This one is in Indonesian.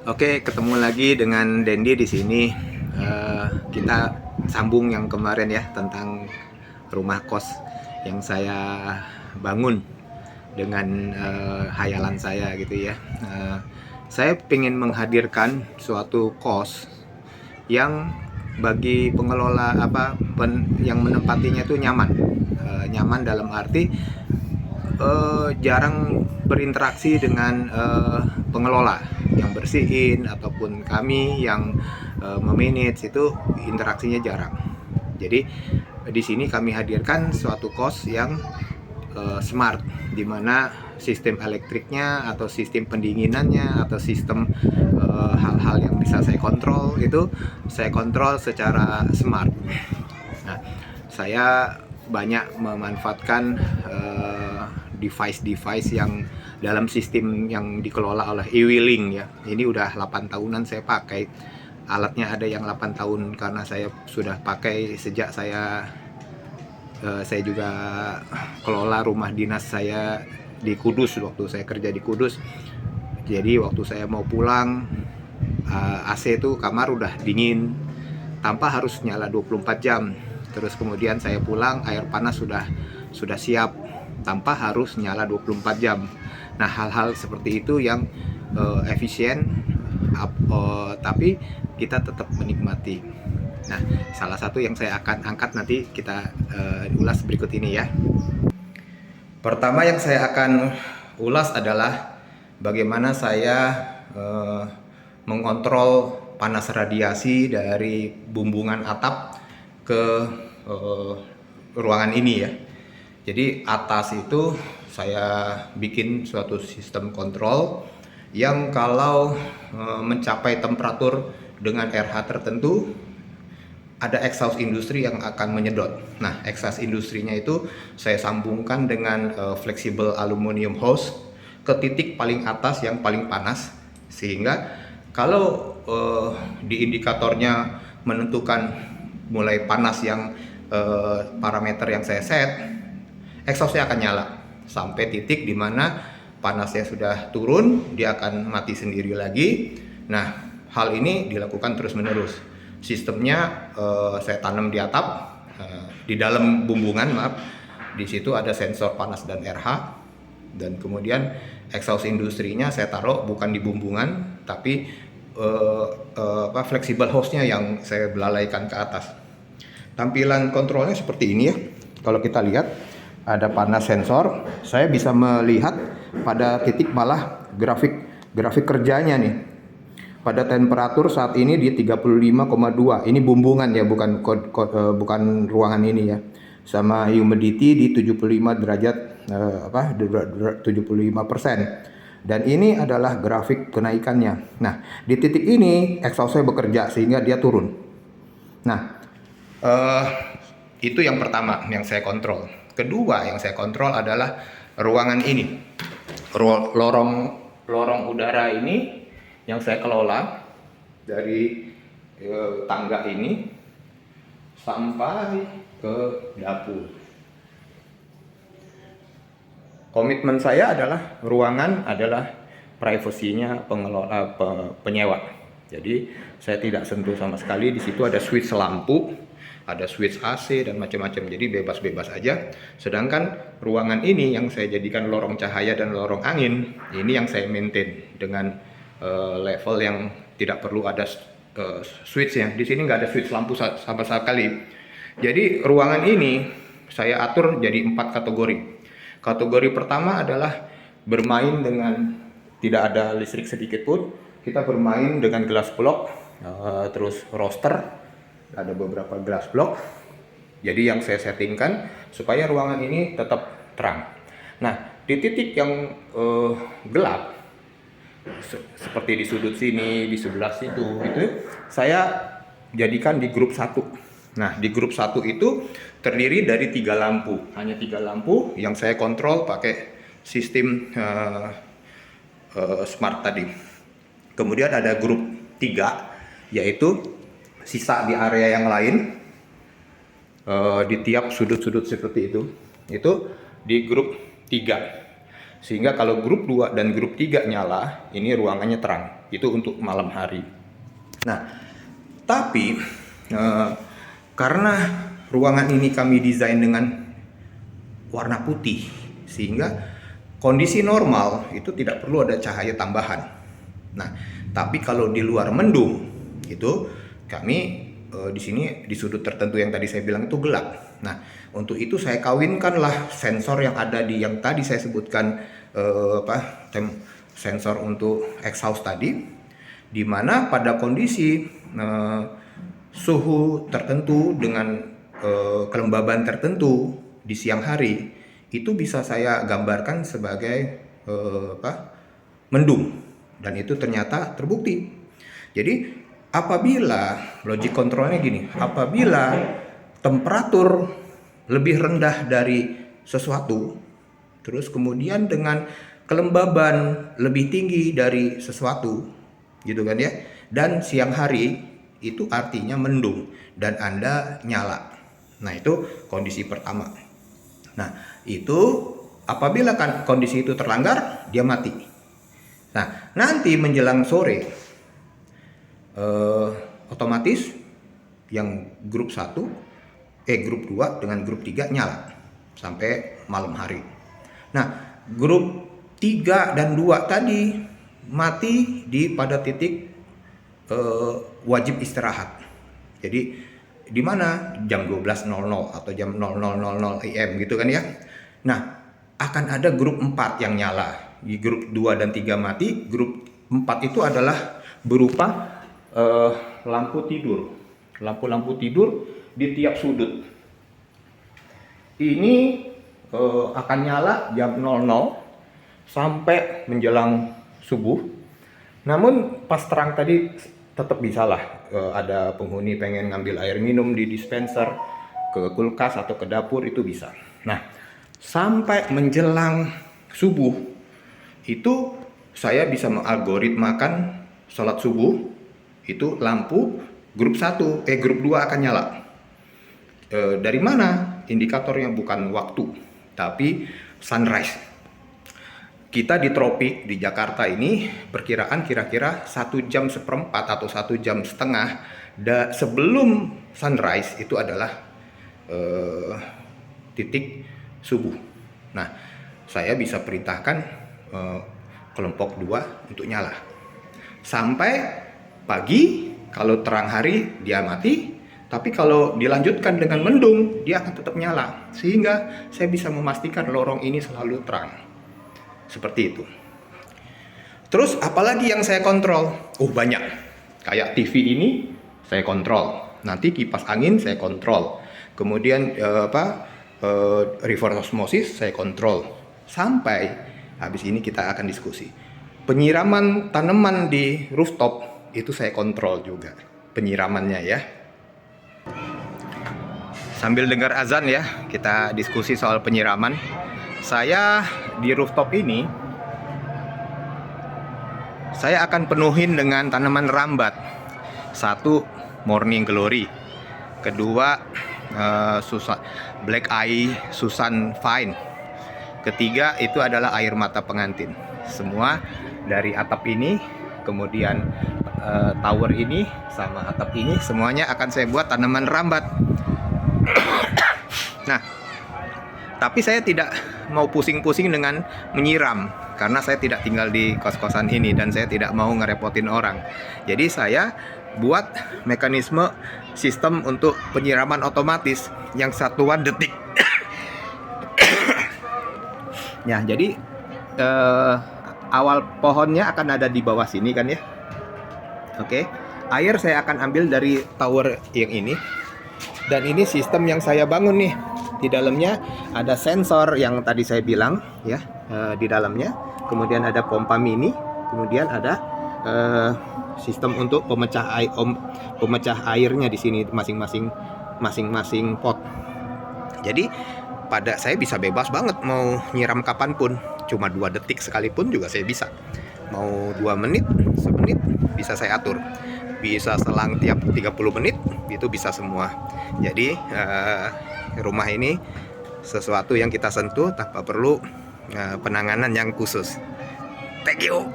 Oke, ketemu lagi dengan Dendi di sini. Kita sambung yang kemarin ya tentang rumah kos yang saya bangun dengan hayalan saya gitu ya. Saya ingin menghadirkan suatu kos yang bagi pengelola yang menempatinya itu nyaman. Nyaman dalam arti jarang berinteraksi dengan pengelola yang bersihin ataupun kami yang memanage, itu interaksinya jarang. Jadi di sini kami hadirkan suatu kos yang smart, di mana sistem elektriknya atau sistem pendinginannya atau sistem hal-hal yang bisa saya kontrol itu saya kontrol secara smart. Nah, saya banyak memanfaatkan device-device yang dalam sistem yang dikelola oleh eWheeling ya. Ini udah 8 tahunan saya pakai. Alatnya ada yang 8 tahun karena saya sudah pakai sejak saya juga kelola rumah dinas saya di Kudus waktu saya kerja di Kudus. Jadi waktu saya mau pulang, AC itu kamar udah dingin tanpa harus nyala 24 jam. Terus kemudian saya pulang, air panas sudah siap tanpa harus nyala 24 jam. Nah, hal-hal seperti itu yang efisien, tapi kita tetap menikmati. Nah, salah satu yang saya akan angkat nanti kita ulas berikut ini ya. Pertama yang saya akan ulas adalah bagaimana saya mengontrol panas radiasi dari bumbungan atap ke ruangan ini ya. Jadi atas itu saya bikin suatu sistem kontrol yang kalau mencapai temperatur dengan RH tertentu, ada exhaust industri yang akan menyedot. Nah, exhaust industrinya itu saya sambungkan dengan flexible aluminium hose ke titik paling atas yang paling panas, sehingga kalau di indikatornya menentukan mulai panas yang parameter yang saya set, exhaustnya akan nyala sampai titik di mana panasnya sudah turun, dia akan mati sendiri lagi. Nah, hal ini dilakukan terus-menerus. Sistemnya saya tanam di atap, di dalam bumbungan, maaf. Di situ ada sensor panas dan RH, dan kemudian exhaust industrinya saya taruh bukan di bumbungan, tapi flexible hose-nya yang saya belalaikan ke atas. Tampilan kontrolnya seperti ini ya. Kalau kita lihat ada panas sensor, saya bisa melihat pada titik malah grafik kerjanya nih. Pada temperatur saat ini di 35,2. Ini bumbungan ya, bukan ruangan ini ya. Sama humidity di 75 derajat 75%. Dan ini adalah grafik kenaikannya. Nah, di titik ini exhaust-nya bekerja sehingga dia turun. Nah, itu yang pertama yang saya kontrol. Kedua yang saya kontrol adalah ruangan ini. Lorong udara ini yang saya kelola dari tangga ini sampai ke dapur. Komitmen saya adalah ruangan adalah privasinya penyewa. Jadi saya tidak sentuh sama sekali. Di situ ada switch lampu, ada switch AC dan macam-macam. Jadi bebas-bebas aja. Sedangkan ruangan ini yang saya jadikan lorong cahaya dan lorong angin, ini yang saya maintain dengan level yang tidak perlu ada switch ya. Di sini nggak ada switch lampu sama sekali. Jadi ruangan ini saya atur jadi 4 kategori. Kategori pertama adalah bermain dengan tidak ada listrik sedikit pun. Kita bermain dengan glass block, terus roster, ada beberapa glass block. Jadi yang saya settingkan supaya ruangan ini tetap terang. Nah, di titik yang gelap, seperti di sudut sini, di sebelah situ, itu saya jadikan di grup 1. Nah, di grup 1 itu terdiri dari 3 lampu, hanya 3 lampu yang saya kontrol pakai sistem smart tadi. Kemudian ada grup 3, yaitu sisa di area yang lain, di tiap sudut-sudut seperti itu di grup 3. Sehingga kalau grup 2 dan grup 3 nyala, ini ruangannya terang. Itu untuk malam hari. Nah, tapi karena ruangan ini kami desain dengan warna putih, sehingga kondisi normal itu tidak perlu ada cahaya tambahan. Nah, tapi kalau di luar mendung itu kami di sini di sudut tertentu yang tadi saya bilang itu gelap. Nah, untuk itu saya kawinkanlah sensor yang ada di yang tadi saya sebutkan sensor untuk exhaust tadi, di mana pada kondisi suhu tertentu dengan kelembaban tertentu di siang hari itu bisa saya gambarkan sebagai mendung, dan itu ternyata terbukti. Jadi apabila logic controlnya gini, apabila temperatur lebih rendah dari sesuatu, terus kemudian dengan kelembaban lebih tinggi dari sesuatu, gitu kan ya, dan siang hari, itu artinya mendung dan Anda nyala. Nah, itu kondisi pertama. Nah, itu apabila kan kondisi itu terlanggar, dia mati. Nah, nanti menjelang sore otomatis yang grup 1, grup 2 dengan grup 3 nyala sampai malam hari. Nah, grup 3 dan 2 tadi mati pada titik wajib istirahat. Jadi di mana jam 12.00 atau jam 00.00 AM gitu kan ya. Nah, akan ada grup 4 yang nyala. Di grup 2 dan 3 mati, grup 4 itu adalah berupa lampu tidur. Lampu-lampu tidur di tiap sudut. Ini akan nyala jam 00 sampai menjelang subuh. Namun pas terang tadi tetap bisa lah, ada penghuni pengen ngambil air minum di dispenser, ke kulkas atau ke dapur itu bisa. Nah, sampai menjelang subuh itu saya bisa mengalgoritmakan sholat subuh itu lampu grup 1, grup 2 akan nyala. Dari mana? Indikatornya bukan waktu, tapi sunrise. Kita di tropik di Jakarta ini perkiraan kira-kira 1 jam seperempat atau 1 jam setengah sebelum sunrise itu adalah titik subuh. Nah, saya bisa perintahkan kelompok 2 untuk nyala sampai pagi. Kalau terang hari dia mati, tapi kalau dilanjutkan dengan mendung dia akan tetap nyala, sehingga saya bisa memastikan lorong ini selalu terang. Seperti itu. Terus apalagi yang saya kontrol? Banyak. Kayak TV ini saya kontrol. Nanti kipas angin saya kontrol. Kemudian reverse osmosis saya kontrol. Sampai habis ini kita akan diskusi. Penyiraman tanaman di rooftop itu saya kontrol juga. Penyiramannya ya. Sambil dengar azan ya, kita diskusi soal penyiraman. Saya di rooftop ini saya akan penuhin dengan tanaman rambat. 1 Morning Glory, kedua Black Eye Susan Vine, ketiga itu adalah air mata pengantin. Semua dari atap ini, kemudian tower ini sama atap ini, semuanya akan saya buat tanaman rambat. Nah, tapi saya tidak mau pusing-pusing dengan menyiram, karena saya tidak tinggal di kos-kosan ini dan saya tidak mau ngerepotin orang. Jadi saya buat mekanisme sistem untuk penyiraman otomatis yang satuan detik. Ya, jadi awal pohonnya akan ada di bawah sini kan ya. Oke, air saya akan ambil dari tower yang ini. Dan ini sistem yang saya bangun nih. Di dalamnya ada sensor yang tadi saya bilang ya, di dalamnya. Kemudian ada pompa mini, kemudian ada sistem untuk pemecah airnya di sini masing-masing pot. Jadi saya bisa bebas banget mau nyiram kapanpun, cuma 2 detik sekalipun juga saya bisa. Mau 2 menit, 1 menit bisa saya atur. Bisa selang tiap 30 menit, itu bisa semua. Jadi rumah ini sesuatu yang kita sentuh tanpa perlu penanganan yang khusus. Thank you.